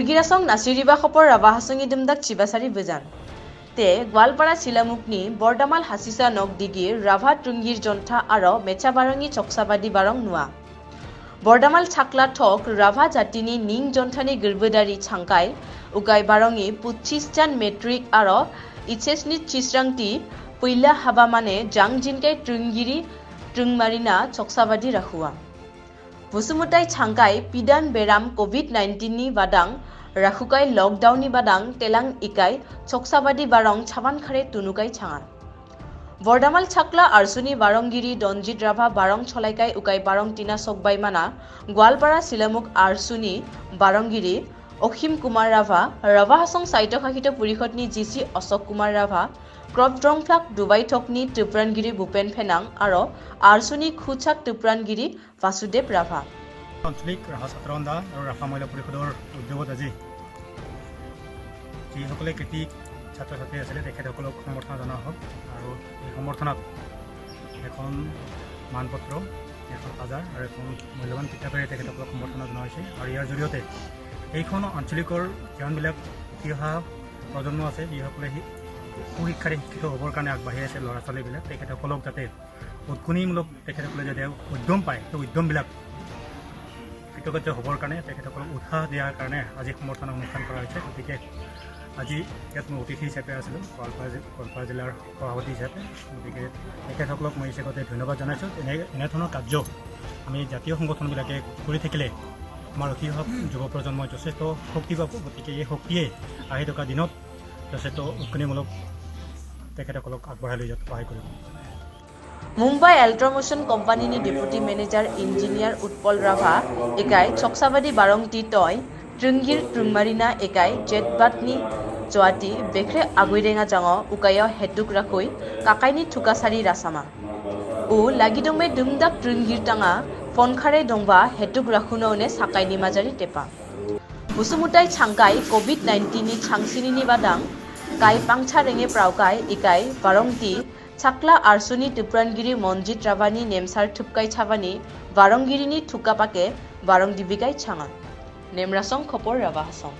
Urgirasong nasiriba khopor rabahasungi dumdak chibasari bejan. Te Gwalpara Silamukni Bordamal Hasisa nok digir Rava Trungir Jonta aro Mecha Barangi Choksabadi Barong Nua. Bordamal Chakla Tok Rava Jatini Ning Jontani Girbudari Changkai Ugai Barangi Puchistan Metric aro Ichesni Chisrangti Puila Habamane Jangjinkai Trungiri Trungmarina Choksabadi Rahua. Busumutai Changkai Pidan Beram COVID-19 ni Badang Rahukai lockdown ni Badang Telang Ikai Choksabadi Barong Chaban Khare Tunukai Changan. Bordamal Chakla Arsuni Barongiri Donjit Rava Barong Cholaikai Ukai Barong Tina Sokbai Mana Gwalpara Silamuk Arsuni Barongiri Okhim Kumar Rava Rava Hasong Saito Khakito Purikhotni GC Osok Kumar Rava Crop Drongflak Dubai Tokni Tuprangiri Bupen Phenang aro Arsuni Khuchak Tuprangiri Vasudev Rava আঞ্চলিক ৰাভা ছাত্ৰসন্থা আৰু ৰাভা মহিলা পৰিষদৰ উদ্যোগত আজি যিসকলে কৃতি ছাত্ৰ ছাত্ৰী আছিলে তেখেতসকলক সমৰ্থন জনোৱা হওক আৰু এই সমৰ্থনত এখন মানপত্ৰ এখন কাজাৰ আৰু এখন মূল্যৱান কিতাপেৰে তেখেতসকলক সমৰ্থন জনোৱা হৈছে আৰু ইয়াৰ জৰিয়তে এইখন আঞ্চলিকৰ যিমানবিলাক উঠি অহা প্ৰজন্ম আছে যিসকলে সুশিক্ষাৰে শিক্ষিত হ'বৰ কাৰণে আগবাঢ়ি আছে ল'ৰা ছোৱালীবিলাক তেখেতসকলক যাতে উৎকোণীমূলক তেখেতসকলে যাতে উদ্যম পায় সেই উদ্যমবিলাক কৃতজ্ঞ হ'বৰ কাৰণে তেখেতসকলক উৎসাহ দিয়াৰ কাৰণে আজি সমৰ্থন অনুষ্ঠান কৰা হৈছে গতিকে আজি ইয়াত মই অতিথি হিচাপে আছিলোঁ গোৱালপাৰা জিলাৰ সভাপতি হিচাপে গতিকে তেখেতসকলক মই হিচাপতে ধন্যবাদ জনাইছোঁ এনেধৰণৰ কাৰ্য আমি জাতীয় সংগঠনবিলাকে কৰি থাকিলে আমাৰ উঠি অহা যুৱ প্ৰজন্মই যথেষ্ট শক্তি পাব গতিকে এই শক্তিয়ে আহি থকা দিনত যথেষ্ট উৎকোণীমূলক তেখেতসকলক আগবঢ়াই লৈ যোৱাত সহায় কৰিব। Mumbai Altromotion Company ni Deputy Manager Engineer Utpal Rava ekai Choksabadi Barong Ti Toy Trungir Trungmarina ekai Jetbatni Joati Bekre Aguirenga Jango Ukayo Hetuk Rakoi Kakaini Thukasari Rasama U Lagidongme Dumdak Trungir Tanga Fonkhare Dongba Hetuk Rakhunone Sakaini Majari Tepa Busumutai Changkai COVID-19 ni Changsini ni Badang Kai Pangcha Renge Praukai ekai Barong Ti Chakla Arsuni Tuprangiri Monjit Ravani Nemsar Thupkai Chavani Baronggirini Thukapake Barong Dibikai Changan Nemrasong Khopor Ravahasong